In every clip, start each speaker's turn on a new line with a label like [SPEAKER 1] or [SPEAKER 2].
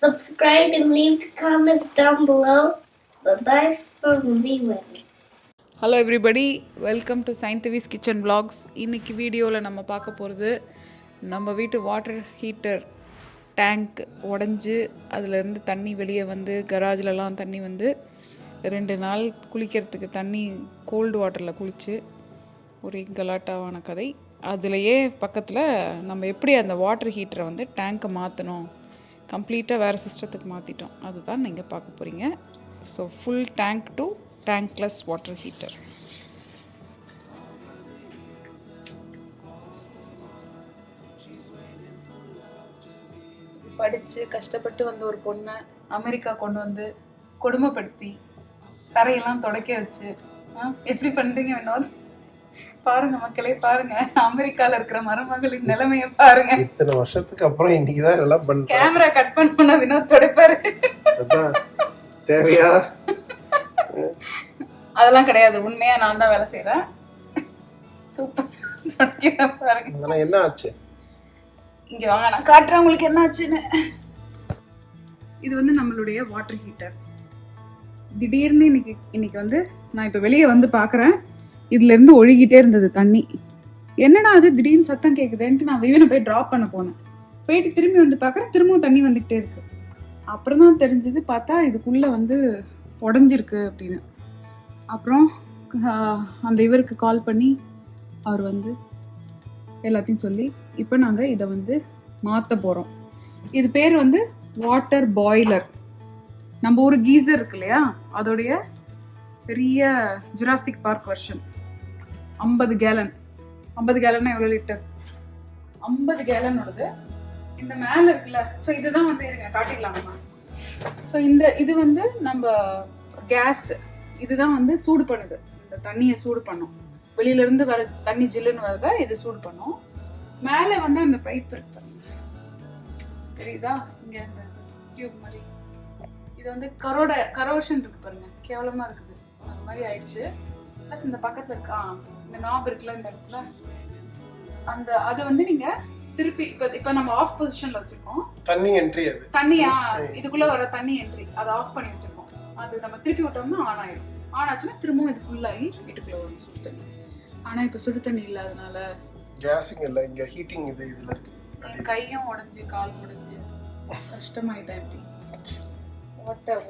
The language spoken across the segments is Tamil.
[SPEAKER 1] subscribe and leave the comments down below. Bye from me, Wendy.
[SPEAKER 2] Hello everybody, welcome to Saindhavi's kitchen vlogs. இன்றைக்கி வீடியோவில் நம்ம பார்க்க போகிறது நம்ம வீட்டு வாட்டர் ஹீட்டர் டேங்க் உடஞ்சி அதிலேருந்து தண்ணி வெளியே வந்து கராஜ்லலாம் தண்ணி வந்து 2 நாள் குளிக்கிறதுக்கு தண்ணி கோல்டு வாட்டரில் குளித்து ஒரு கலாட்டாவான கதை. அதுலேயே பக்கத்தில் நம்ம எப்படி அந்த வாட்டர் ஹீட்டரை வந்து டேங்க்கை மாற்றணும், கம்ப்ளீட்டாக வேறு சிஸ்டத்துக்கு மாற்றிட்டோம். அதுதான் நீங்கள் பார்க்க போகிறீங்க. So full tank to Tankless water heater. படித்து கஷ்டப்பட்டு வந்த ஒரு பொண்ணை அமெரிக்கா கொண்டு வந்து கொடுமைப்படுத்தி தரையெல்லாம் துடைக்க வச்சு எப்படி பண்ணுறீங்க வேணும் பாருங்க மக்களே, பாருங்க அமெரிக்கால இருக்கிற மருமகளின் நிலைமைய பாருங்க.
[SPEAKER 3] இத்தனை வருஷத்துக்கு அப்புறம் இன்னைக்கு தான் இதெல்லாம் பண்றேன்.
[SPEAKER 2] கேமரா கட் பண்ணா வினோத் துடைப்பாரு.
[SPEAKER 3] தேவையா?
[SPEAKER 2] அதெல்லாம் கிடையாது, உண்மையா நான் தான் வேலை செய்யறேன். சூப்பர். பாருங்க
[SPEAKER 3] என்ன ஆச்சு,
[SPEAKER 2] இங்க வாங்க நான் காட்டுறேன் உங்களுக்கு என்ன ஆச்சுன்னு. இது வந்து நம்மளுடைய வாட்டர் ஹீட்டர். திடீர்னு இன்னைக்கு வந்து நான் இப்போ வெளியே வந்து பார்க்குறேன், இதுல இருந்து ஒழுகிட்டே இருந்தது தண்ணி. என்னடா அது திடீர்னு சத்தம் கேட்குதுன்ட்டு நான் விவனை போய் ட்ராப் பண்ண போனேன். போயிட்டு திரும்பி வந்து பார்க்குறேன், திரும்பவும் தண்ணி வந்துக்கிட்டே இருக்கு. அப்புறம் தான் தெரிஞ்சது, பார்த்தா இதுக்குள்ளே வந்து உடஞ்சிருக்கு அப்படின்னு. அப்புறம் அந்த இவருக்கு கால் பண்ணி அவர் வந்து எல்லாத்தையும் சொல்லி இப்போ நாங்கள் இதை வந்து மாற்ற போகிறோம். இது பேர் வந்து வாட்டர் பாய்லர். நம்ம ஒரு கீசர் இருக்கு இல்லையா, அதோடைய பெரிய ஜுராசிக் பார்க் வெர்ஷன். 50 கேலன். 50 கேலன்னா எவ்வளோ லிட்டர்? 50 கேலனோடது. இந்த மேலே இருக்குல்ல, ஸோ இதுதான் வந்து இருங்க காட்டிக்கலாமா. ஸோ இது வந்து நம்ம கேஸ், இதுதான் வந்து சூடு பண்ணுது. இந்த தண்ணியை சூடு பண்ணும். வெளியிலேருந்து வர தண்ணி ஜில்லுன்னு வரதை இது சூடு பண்ணும். மேலே வந்து அந்த பைப் இருக்கு, தெரியுதா? இங்கே இந்த டியூப் மாதிரி இது வந்து கரோஷன் இருக்கு பாருங்க, கேவலமாக இருக்குது. அந்த மாதிரி ஆயிடுச்சு. ப்ளஸ் இந்த பக்கத்தில் இருக்கா இந்த நாப் இருக்குல்ல, இந்த இடத்துல அது வந்து நீங்கள் திருப்பி இப்போ நம்ம ஆஃப் பொசிஷன்ல வச்சிருக்கோம்.
[SPEAKER 3] தண்ணி என்ட்ரி, அது
[SPEAKER 2] தண்ணியா இதுக்குள்ள வர தண்ணி என்ட்ரி, அதை ஆஃப் பண்ணி வச்சிருக்கோம். அது நம்ம திருப்பி விட்டோம்னா ஆன் ஆயிடும். ஆன் ஆச்சுன்னா திரும்பவும் இது ஃபுல்லாகி வீட்டுக்குள்ள வரும் சுடு தண்ணி. ஆனால் இப்போ சுடு தண்ணி இல்லாதனால
[SPEAKER 3] கேஸிங் இல்லை, இங்கே ஹீட்டிங் இது இதில் இருக்கு.
[SPEAKER 2] என் கையும் உடஞ்சி கால் உடஞ்சி கஷ்டமாயிட்டேன். இப்படி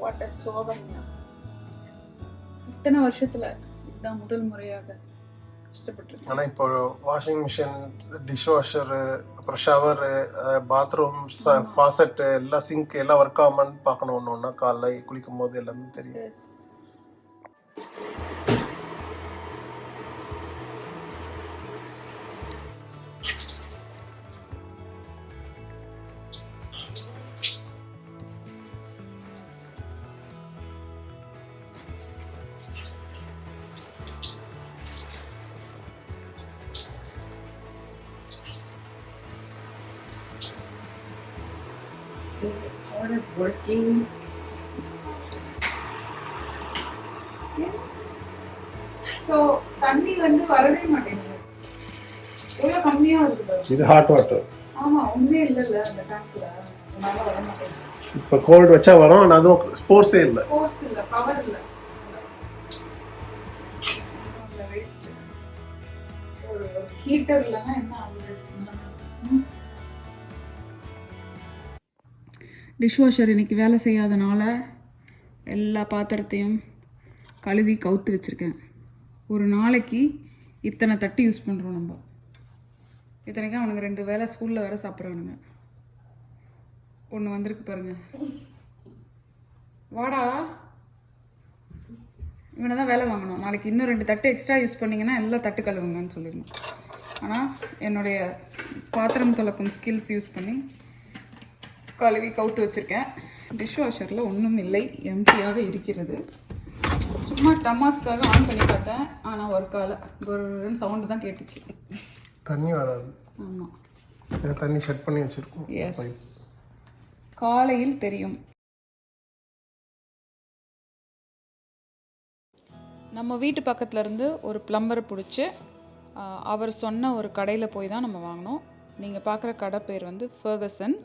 [SPEAKER 2] வாட்ட சோகம்யா. இத்தனை வருஷத்துல இதுதான் முதல் முறையாக கஷ்டப்பட்டு.
[SPEAKER 3] ஆனால் இப்போ வாஷிங் மிஷின், டிஷ் வாஷரு, அப்புறம் ஷவரு, பாத்ரூம், ஃபாசெட்டு எல்லாம், சிங்க் எல்லாம் ஒர்க் ஆகாமன்னு பார்க்கணும். ஒன்று ஒன்றா காலைல குளிக்கும் போது எல்லாமே தெரியும்.
[SPEAKER 1] Started working.
[SPEAKER 2] ஸோ தண்ணி வந்து வரவே மாட்டேங்குது. எவ்வளோ கம்மியாக இருக்குது.
[SPEAKER 3] இது ஹாட் வாட்டர்.
[SPEAKER 2] ஆமாம், ஒன்றுமே இல்லைல்ல அந்த டேங்க்ல, அதனால வர மாட்டேங்குது.
[SPEAKER 3] இப்போ கோல்டு வச்சா வரும், ஆனால் அதுவும் ஃபோர்ஸே இல்லை.
[SPEAKER 2] ஃபோர்ஸ் இல்லை, பவர் இல்லை. வேஸ்ட். ஒரு ஹீட்டர் இல்லைன்னா என்ன ஆகுது? டிஷ்வாஷர் இன்றைக்கி வேலை செய்யாதனால எல்லா பாத்திரத்தையும் கழுவி கவுத்து வச்சுருக்கேன். ஒரு நாளைக்கு இத்தனை தட்டு யூஸ் பண்ணுறோம் நம்ம. இத்தனைக்கும் அவனுங்க 2 வேளை ஸ்கூலில் வேறு சாப்பிட்றானுங்க. ஒன்று வந்திருக்கு பாருங்க, வாடா. இவனை தான் வேலை வாங்கணும். நாளைக்கு இன்னும் 2 தட்டு எக்ஸ்ட்ரா யூஸ் பண்ணிங்கன்னா எல்லாம் தட்டு கழுவுங்கன்னு சொல்லிடணும். ஆனால் என்னுடைய பாத்திரம் துலக்கும் ஸ்கில்ஸ் யூஸ் பண்ணி கழுவி கவுத்து வச்சுருக்கேன். டிஷ்வாஷரில் ஒன்றும் இல்லை, எம்டியாக இருக்கிறது. சும்மா டமாஸ்க்காக ஆன் பண்ணி பார்த்தேன், ஆனால் ஒர்க் ஆகலை. ஒரு சவுண்டு தான் கேட்டுச்சு.
[SPEAKER 3] தண்ணி வராது.
[SPEAKER 2] ஆமாம்,
[SPEAKER 3] தண்ணி செட் பண்ணி வச்சுருக்கோம்.
[SPEAKER 2] எஸ், காலையில் தெரியும். நம்ம வீட்டு பக்கத்தில் இருந்து ஒரு ப்ளம்பரை பிடிச்சி அவர் சொன்ன ஒரு கடையில் போய் தான் நம்ம வாங்கினோம். நீங்கள் பார்க்குற கடை பேர் வந்து ஃபர்கசன்.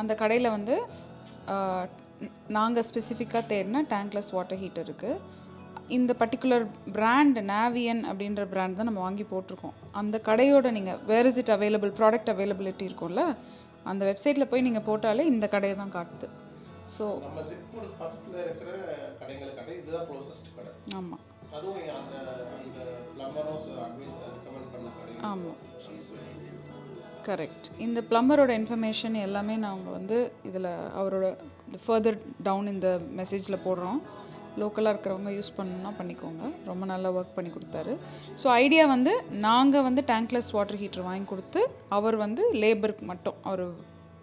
[SPEAKER 2] அந்த கடையில் வந்து நாங்கள் ஸ்பெசிஃபிக்காக தேடின டேங்க்லெஸ் வாட்டர் ஹீட்டர் இருக்குது. இந்த பர்டிகுலர் பிராண்ட் நாவியன் அப்படின்ற பிராண்ட் தான் நம்ம வாங்கி போட்டிருக்கோம். அந்த கடையோட நீங்கள் where is it available product availability இருக்கும்ல, அந்த வெப்சைட்டில் போய் நீங்கள் போட்டாலே இந்த கடையை தான் காட்டுது. ஸோ
[SPEAKER 3] நம்ம சிப்பூர் பக்கத்தில் இருக்கிற கடை இதுதான் க்ளோசஸ்ட் கடை.
[SPEAKER 2] ஆமாம்,
[SPEAKER 3] அதுவும் அந்த பிளம்பரும் அட்வைஸ் ரெக்கமெண்ட் பண்ண கடை.
[SPEAKER 2] ஆமாம், கரெக்ட். இந்த பிளம்பரோட இன்ஃபர்மேஷன் எல்லாமே நாங்கள் வந்து இதில் அவரோட ஃபர்தர் டவுன் இந்த மெசேஜில் போடுறோம். லோக்கலாக இருக்கிறவங்க யூஸ் பண்ணணுன்னா பண்ணிக்கோங்க. ரொம்ப நல்லா ஒர்க் பண்ணி கொடுத்தாரு. ஸோ ஐடியா வந்து நாங்கள் வந்து டேங்க்லெஸ் வாட்டர் ஹீட்டர் வாங்கி கொடுத்து அவர் வந்து லேபருக்கு மட்டும் அவர்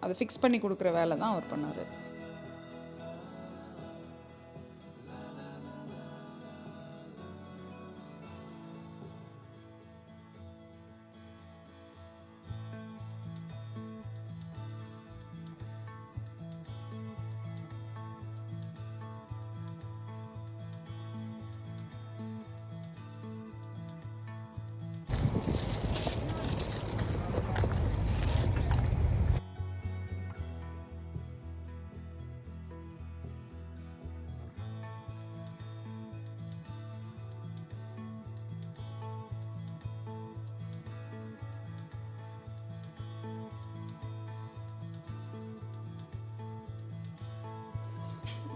[SPEAKER 2] அதை ஃபிக்ஸ் பண்ணி கொடுக்குற வேலை தான் அவர் பண்ணார்.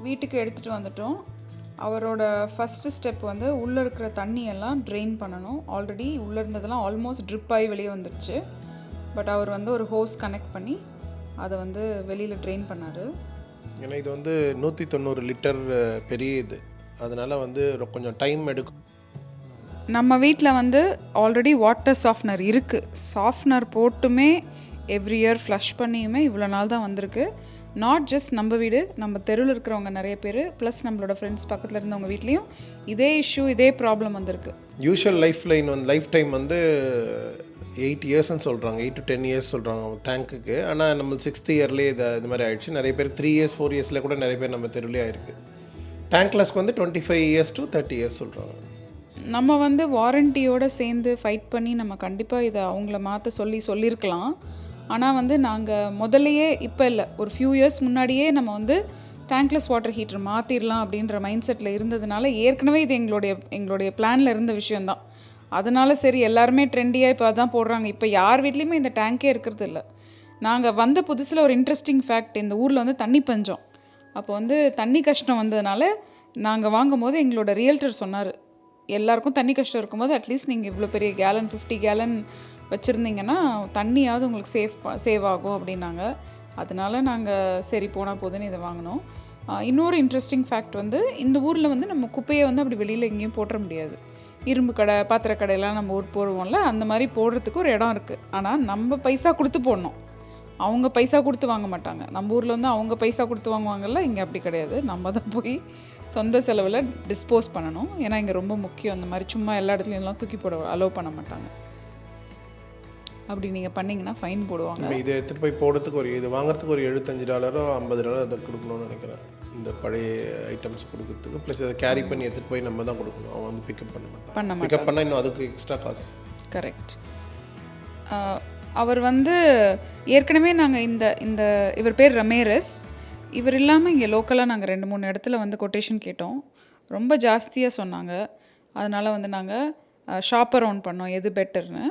[SPEAKER 2] வீட்டுக்கு எடுத்துகிட்டு வந்துட்டோம். அவரோட ஃபஸ்ட்டு ஸ்டெப் வந்து உள்ளே இருக்கிற தண்ணியெல்லாம் ட்ரெயின் பண்ணணும். ஆல்ரெடி உள்ளே இருந்ததெல்லாம் ஆல்மோஸ்ட் ட்ரிப் ஆகி வெளியே வந்துருச்சு. பட் அவர் வந்து ஒரு ஹோஸ் கனெக்ட் பண்ணி அதை வந்து வெளியில் ட்ரெயின் பண்ணார்.
[SPEAKER 3] ஏன்னா இது வந்து 190 லிட்டர் பெரிய இது, அதனால் வந்து கொஞ்சம் டைம் எடுக்கும்.
[SPEAKER 2] நம்ம வீட்டில் வந்து ஆல்ரெடி வாட்டர் சாஃப்ட்னர் இருக்குது. சாஃப்ட்னர் போட்டுமே எவ்ரி இயர் ஃப்ளஷ் பண்ணியுமே இவ்வளோ நாள் தான் வந்திருக்கு. நாட் ஜஸ்ட் நம்ம வீடு, நம்ம தெருவில் இருக்கிறவங்க நிறைய பேர் ப்ளஸ் நம்மளோட ஃப்ரெண்ட்ஸ் பக்கத்தில் இருந்தவங்க வீட்லேயும் இதே இஷ்யூ, இதே ப்ராப்ளம் வந்திருக்கு.
[SPEAKER 3] யூஷுவல் லைஃப் டைம் வந்து 8 இயர்ஸ்ன்னு சொல்கிறாங்க, 8 to 10 இயர்ஸ் சொல்கிறாங்க டேங்க்குக்கு. ஆனால் நம்ம 6th இயர்லேயே இது மாதிரி ஆயிடுச்சு. நிறைய பேர் 3 இயர்ஸ் 4 இயர்ஸில் கூட நிறைய பேர் நம்ம தெருவிலே ஆயிருக்கு. டேங்க்லெஸ்க்கு வந்து 25 இயர்ஸ் to 30 இயர்ஸ் சொல்கிறாங்க.
[SPEAKER 2] நம்ம வந்து வாரண்டியோடு சேர்ந்து ஃபைட் பண்ணி நம்ம கண்டிப்பாக இதை அவங்கள மாற்ற சொல்லியிருக்கலாம். ஆனால் வந்து நாங்கள் முதல்லையே, இப்போ இல்லை, ஒரு ஃபியூ இயர்ஸ் முன்னாடியே நம்ம வந்து டேங்க்லெஸ் வாட்டர் ஹீட்டர் மாற்றிடலாம் அப்படின்ற மைண்ட் செட்டில் இருந்ததுனால ஏற்கனவே இது எங்களுடைய பிளானில் இருந்த விஷயந்தான். அதனால சரி எல்லாருமே ட்ரெண்டியாக இப்போ அதான் போடுறாங்க. இப்போ யார் வீட்லேயுமே இந்த டேங்கே இருக்கிறது இல்லை. நாங்கள் வந்த புதுசில் ஒரு இன்ட்ரெஸ்டிங் ஃபேக்ட், இந்த ஊரில் வந்து தண்ணி பஞ்சம். அப்போ வந்து தண்ணி கஷ்டம் வந்ததுனால நாங்கள் வாங்கும் போது எங்களோட ரியல்டர் சொன்னார், எல்லாருக்கும் தண்ணி கஷ்டம் இருக்கும்போது அட்லீஸ்ட் நீங்கள் இவ்வளோ பெரிய கேலன் 50 கேலன் வச்சுருந்தீங்கன்னா தண்ணியாவது உங்களுக்கு சேவ் ஆகும் அப்படின்னாங்க. அதனால நாங்கள் சரி போனால் போதுன்னு இதை வாங்கினோம். இன்னொரு இன்ட்ரெஸ்டிங் ஃபேக்ட் வந்து இந்த ஊரில் வந்து நம்ம குப்பையை வந்து அப்படி வெளியில் எங்கேயும் போட முடியாது. இரும்பு கடை, பாத்திர கடையெல்லாம் நம்ம ஊர் போடுவோம்ல, அந்த மாதிரி போடுறதுக்கு ஒரு இடம் இருக்குது. ஆனால் நம்ம பைசா கொடுத்து போடணும், அவங்க பைசா கொடுத்து வாங்க மாட்டாங்க. நம்ம ஊரில் வந்து அவங்க பைசா கொடுத்து வாங்குவாங்கல்ல, இங்கே அப்படி கிடையாது. நம்ம தான் போய் சொந்த செலவில் டிஸ்போஸ் பண்ணணும். ஏன்னா இங்கே ரொம்ப முக்கியம், அந்த மாதிரி சும்மா எல்லா இடத்துலையும்லாம் தூக்கி போட அலோவ் பண்ண மாட்டாங்க. அப்படி நீங்கள் பண்ணிங்கன்னா ஃபைன் போடுவாங்க.
[SPEAKER 3] இதை எடுத்துகிட்டு போய் போடுறதுக்கு இது வாங்குறதுக்கு ஒரு $75 $50 அதை கொடுக்கணும்னு நினைக்கிறேன். இந்த பழைய ஐட்டம்ஸ் கொடுக்கறதுக்கு ப்ளஸ் அதை கேரி பண்ணி எடுத்துகிட்டு போய் நம்ம தான் கொடுக்கணும். அவன் வந்து பிக்கப் பண்ண மாட்டான். பிக்கப் பண்ணால் இன்னும் அதுக்கு எக்ஸ்ட்ரா காசு.
[SPEAKER 2] கரெக்ட். அவர் வந்து ஏற்கனவே நாங்கள் இந்த இவர் பேர் ரமேரஸ். இவர் இல்லாமல் இங்கே லோக்கலாக நாங்கள் 2-3 இடத்துல வந்து கொட்டேஷன் கேட்டோம். ரொம்ப ஜாஸ்தியாக சொன்னாங்க. அதனால் வந்து நாங்கள் ஷாப் அரவுண்ட் பண்ணோம் எது பெட்டர்னு.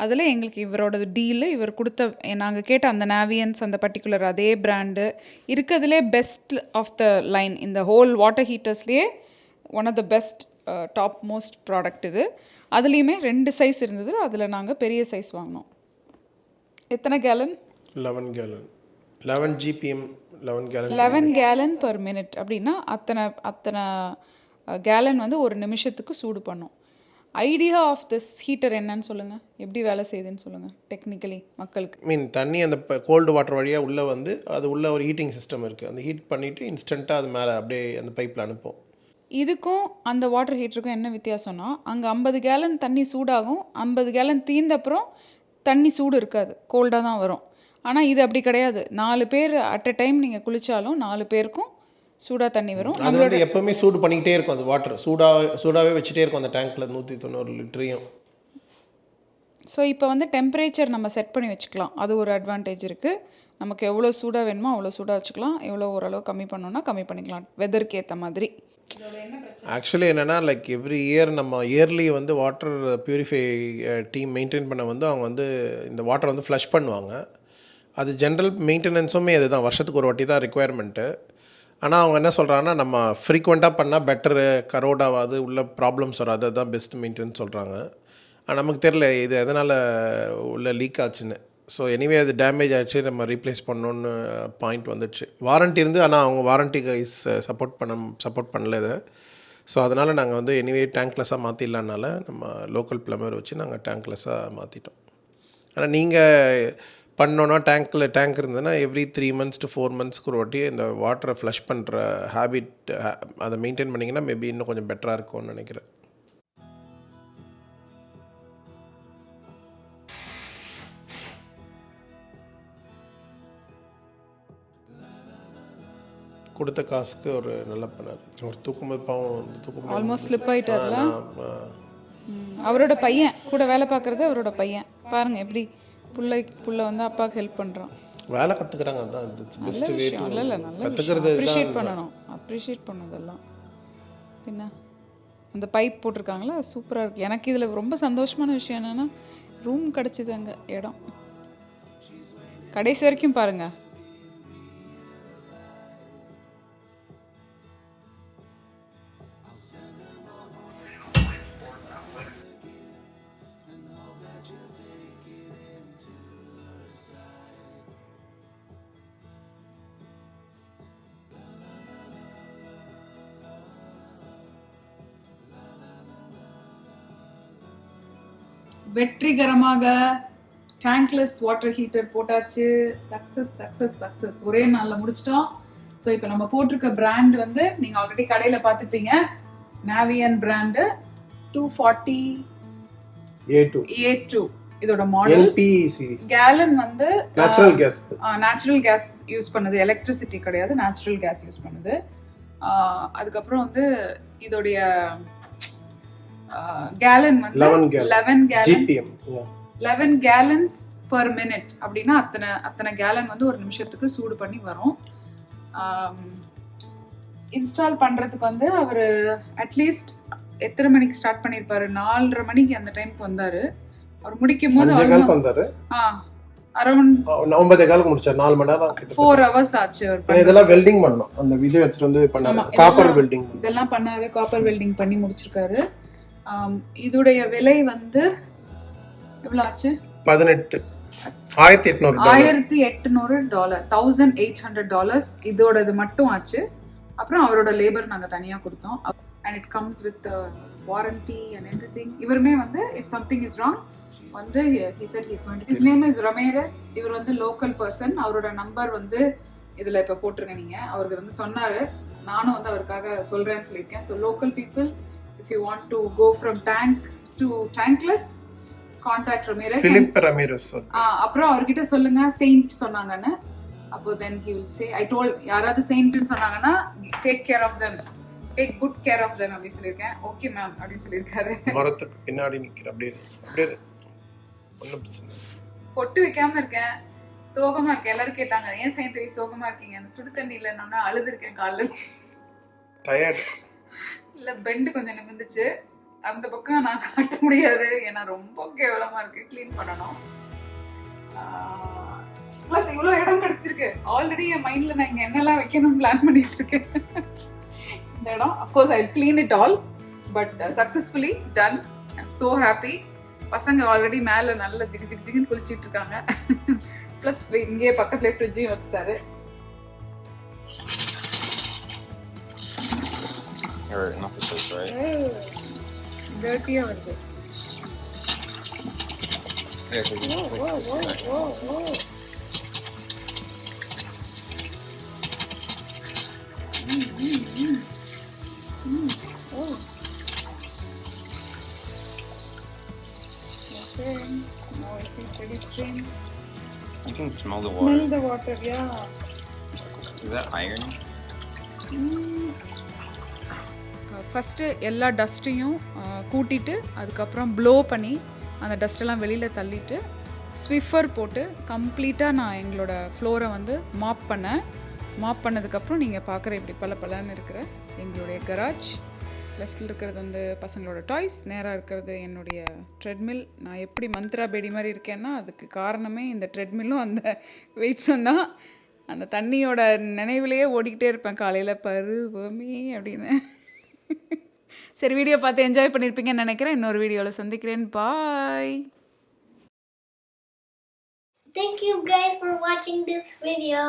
[SPEAKER 2] அதில் எங்களுக்கு இவரோட டீலு, இவர் கொடுத்த நாங்கள் கேட்ட அந்த நாவியன்ஸ், அந்த பர்டிகுலர் அதே பிராண்டு இருக்கிறதுலே பெஸ்ட் ஆஃப் த லைன். இந்த ஹோல் வாட்டர் ஹீட்டர்ஸ்லேயே one of the best top most product இது. அதுலேயுமே 2 சைஸ் இருந்தது. அதில் நாங்கள் பெரிய சைஸ் வாங்கினோம். எத்தனை gallon?
[SPEAKER 3] 11 gallon, 11 GPM,
[SPEAKER 2] 11 gallon per minute. அப்படின்னா அத்தனை கேலன் வந்து ஒரு நிமிஷத்துக்கு சூடு பண்ணும். ஐடியா ஆஃப் திஸ் ஹீட்டர் என்னன்னு சொல்லுங்கள், எப்படி வேலை செய்யுதுன்னு சொல்லுங்கள் டெக்னிக்கலி மக்களுக்கு.
[SPEAKER 3] தண்ணி அந்த கோல்டு வாட்டர் வழியாக உள்ளே வந்து அது உள்ள ஒரு ஹீட்டிங் சிஸ்டம் இருக்குது. அந்த ஹீட் பண்ணிவிட்டு இன்ஸ்டண்ட்டாக அது மேலே அப்படியே அந்த பைப்பில் அனுப்போம்.
[SPEAKER 2] இதுக்கும் அந்த வாட்டர் ஹீட்டருக்கும் என்ன வித்தியாசம்னா, அங்கே 50 கேலன் தண்ணி சூடாகும். 50 கேலன் தீர்ந்தப்புறம் தண்ணி சூடு இருக்காது, கோல்டாக தான் வரும். ஆனால் இது அப்படி கிடையாது. 4 பேர் அட் அ டைம் நீங்கள் குளித்தாலும் 4 பேருக்கும் சூடாக தண்ணி வரும்.
[SPEAKER 3] அது வந்து எப்போவுமே சூடு பண்ணிக்கிட்டே இருக்கும். அது வாட்டர் சூடாகவே வச்சுட்டே இருக்கும் அந்த டேங்க்கில் 190 லிட்டரையும்.
[SPEAKER 2] ஸோ இப்போ வந்து டெம்பரேச்சர் நம்ம செட் பண்ணி வச்சுக்கலாம். அது ஒரு அட்வான்டேஜ் இருக்குது. நமக்கு எவ்வளோ சூடாக வேணுமோ அவ்வளோ சூடாக வச்சுக்கலாம். எவ்வளோ ஓரளவு கம்மி பண்ணோன்னா கம்மி பண்ணிக்கலாம் வெதருக்கு ஏற்ற மாதிரி.
[SPEAKER 3] ஆக்சுவலி என்னென்னா லைக் எவ்ரி இயர் நம்ம இயர்லி வந்து வாட்டர் பியூரிஃபை டீம் மெயின்டைன் பண்ண வந்து அவங்க வந்து இந்த வாட்டர் வந்து ஃப்ளஷ் பண்ணுவாங்க. அது ஜென்ரல் மெயின்டெனன்ஸுமே அதுதான், வருஷத்துக்கு ஒரு வாட்டி தான் ரிக்குயர்மெண்ட்டு. ஆனால் அவங்க என்ன சொல்கிறாங்கன்னா நம்ம ஃப்ரீக்வெண்ட்டாக பண்ணால் பெட்டரு, கரோடாவாது உள்ள ப்ராப்ளம்ஸ் வராது, அதுதான் பெஸ்ட் மெயின்டெனன்ஸ் சொல்கிறாங்க. நமக்கு தெரில இது எதனால் உள்ள லீக் ஆச்சுன்னு. ஸோ எனிவே அது டேமேஜ் ஆச்சு, நம்ம ரீப்ளேஸ் பண்ணணுன்னு பாயிண்ட் வந்துடுச்சு. வாரண்ட்டி இருந்து ஆனால் அவங்க வாரண்ட்டி கைஸ் சப்போர்ட் பண்ணல இதை. ஸோ அதனால் நாங்கள் வந்து எனிவே டேங்க்லெஸ்ஸாக மாற்றிடலான்னால நம்ம லோக்கல் ப்ளம்பர் வச்சு நாங்கள் டேங்க்லெஸ்ஸாக மாற்றிட்டோம். ஆனால் நீங்கள் பண்ணோன்னா டேங்க் இருந்ததுன்னா எவ்ரி 3 months to 4 monthsக்கு ஒரு வாட்டி இந்த வாட்டரை ஃப்ளஷ் பண்ணுற ஹேபிட் அதை மெயின்டைன் பண்ணிங்கன்னா மேபி இன்னும் கொஞ்சம் பெட்டராக இருக்கும்னு நினைக்கிறேன். கொடுத்த காசுக்கு ஒரு நல்ல பண்ணார். ஒரு தூக்கும்போது பாவம் தூக்கும்
[SPEAKER 2] ஆல்மோஸ்ட் ஸ்லிப் ஆகிட்டார்ல. அவரோட பையன் கூட வேலை பார்க்குறது அவரோட பையன். பாருங்கள் எப்படி புள்ள வந்து அப்பாவுக்கு ஹெல்ப் பண்ணுறான்.
[SPEAKER 3] வேலை கற்றுக்குறாங்க. அதுதான் பெஸ்ட் வே டு
[SPEAKER 2] இல்லை
[SPEAKER 3] கற்றுக்கிறது.
[SPEAKER 2] அப்ரிஷியேட் பண்ணதெல்லாம் என்ன அந்த பைப் போட்டிருக்காங்களா, சூப்பராக இருக்குது. எனக்கு இதில் ரொம்ப சந்தோஷமான விஷயம் என்னென்னா ரூம் கிடச்சிது அங்கே இடம். கடைசி வரைக்கும் பாருங்கள். வெற்றிகரமாக டேங்க்லெஸ் வாட்டர் ஹீட்டர் போட்டாச்சு. சக்ஸஸ் ஒரே நாளில் முடிச்சிட்டோம். ஸோ இப்போ நம்ம போட்டிருக்க பிராண்ட் வந்து நீங்கள் ஆல்ரெடி கடையில் பார்த்துப்பீங்க. நாவியன் பிராண்டு 240 A2 இதோட மாடல். LP series. கேலன் வந்து நேச்சுரல் கேஸ் யூஸ் பண்ணுது, எலக்ட்ரிசிட்டி கிடையாது, நேச்சுரல் கேஸ் யூஸ் பண்ணுது. அதுக்கப்புறம் வந்து இதோடைய கேலன் வந்து 11 கேலன்ஸ் per minute அப்படின்னா அத்தனை கேலன் வந்து ஒரு நிமிஷத்துக்கு சூடு பண்ணி வரும். இன்ஸ்டால் பண்ணுறதுக்கு வந்து அவர் அட்லீஸ்ட் எத்தனை மணிக்கு ஸ்டார்ட் பண்ணியிருப்பாரு, 4:30 மணிக்கு அந்த டைமுக்கு வந்தார். அவர் முடிக்கும் போது அரௌண்ட்
[SPEAKER 3] 9:15 முடிச்சார். 4 மணி நேரம்
[SPEAKER 2] 4 hours ஆச்சு.
[SPEAKER 3] இதெல்லாம் வெல்டிங் பண்ணணும். அந்த விதை எடுத்துட்டு வந்து பண்ணாரு, காப்பர் வெல்டிங்
[SPEAKER 2] இதெல்லாம் பண்ணாரு, காப்பர் வெல்டிங் பண்ணி முடிச்சிருக்காரு. இதோடைய விலை வந்து எவ்வளோ ஆச்சு? $1800 $1800 இதோடது மட்டும் ஆச்சு. அப்புறம் அவரோட லேபர் நாங்கள் தனியாக கொடுத்தோம். And it comes with warranty and everything. இவருமே வந்து இஃப் சம்திங் இஸ் ராங் வந்து he said he's going to. his name is Ramirez. இவர் வந்து லோக்கல் பர்சன். அவரோட நம்பர் வந்து இதில் இப்போ போட்டிருக்கேன். நீங்கள் அவருக்கு வந்து சொன்னார், நானும் வந்து அவருக்காக சொல்கிறேன்னு சொல்லியிருக்கேன். So local people, if you want to go from tank to tankless, contact Ramirez.
[SPEAKER 3] Philip Ramirez.
[SPEAKER 2] அப்புறம் அவர்கிட்ட சொல்லுங்க Saint சொன்னாங்கன்னு. அப்போ then he will say, I told யாராவது Saint சொன்னாங்கன்னா take care of them, take good care of them அப்படி சொல்லியிருக்கேன். ஓகே மேம் அப்படி சொல்லியிருக்காரு.
[SPEAKER 3] மரத்துக்கு பின்னாடி நிற்கிற அப்படியே
[SPEAKER 2] பொட்டு வைக்காம இருக்கேன், சோகமா இருக்கேன். எல்லாரும் கேட்டாங்க ஏன் Sainthavi சோகமா இருக்கீங்க? சுடு தண்ணி இல்லைன்னா அழுதுருக்கேன் காலைல. டயர்ட் இல்லை, பெண்டு கொஞ்சம் நிமிந்துச்சு. அந்த பக்கம் நான் காட்ட முடியாது, ஏன்னா ரொம்ப கேவலமாக இருக்குது, க்ளீன் பண்ணணும். ப்ளஸ் இவ்வளோ இடம் கிடச்சிருக்கு. ஆல்ரெடி என் மைண்டில் நான் இங்கே என்னெல்லாம் வைக்கணும்னு பிளான் பண்ணிட்டு இருக்கேன். இந்த இடம் of course I clean it all, but successfully ton. I am so happy. பசங்க ஆல்ரெடி மேலே நல்ல ஜிகுன்னு குளிச்சிட்டு இருக்காங்க. ப்ளஸ் இங்கேயே பக்கத்துலேயே ஃப்ரிட்ஜையும் வச்சுட்டாரு.
[SPEAKER 4] Or not this, right?
[SPEAKER 2] Dirty வருது.
[SPEAKER 1] Whoa. Okay. Now I see pretty clean.
[SPEAKER 4] You can smell the water.
[SPEAKER 2] Smell the water, yeah.
[SPEAKER 4] Is that iron?
[SPEAKER 2] First எல்லா டஸ்ட்டையும் கூட்டிட்டு அதுக்கப்புறம் ப்ளோ பண்ணி அந்த டஸ்ட்டெல்லாம் வெளியில் தள்ளிட்டு ஸ்விஃபர் போட்டு கம்ப்ளீட்டாக நான் எங்களோட ஃப்ளோரை வந்து மாப் பண்ணதுக்கப்புறம் நீங்கள் பார்க்குற இப்படி பலன்னு இருக்கிற எங்களுடைய கராஜ். லெஃப்டில் இருக்கிறது வந்து பசங்களோட டாய்ஸ், நேராக இருக்கிறது என்னுடைய ட்ரெட்மில். நான் எப்படி மந்த்ரா பேடி மாதிரி இருக்கேன்னா அதுக்கு காரணமே இந்த ட்ரெட்மில்லும் அந்த வெயிட்ஸும் தான். அந்த தண்ணியோட நினைவிலேயே ஓடிக்கிட்டே இருப்பேன் காலையில், பருவமே அப்படின்னு. சரி, வீடியோ பார்த்து என்ஜாய் பண்ணியிருப்பீங்கன்னு நினைக்கிறேன். இன்னொரு வீடியோவில் சந்திக்கிறேன். பாய்.
[SPEAKER 1] Thank you guys for watching this video.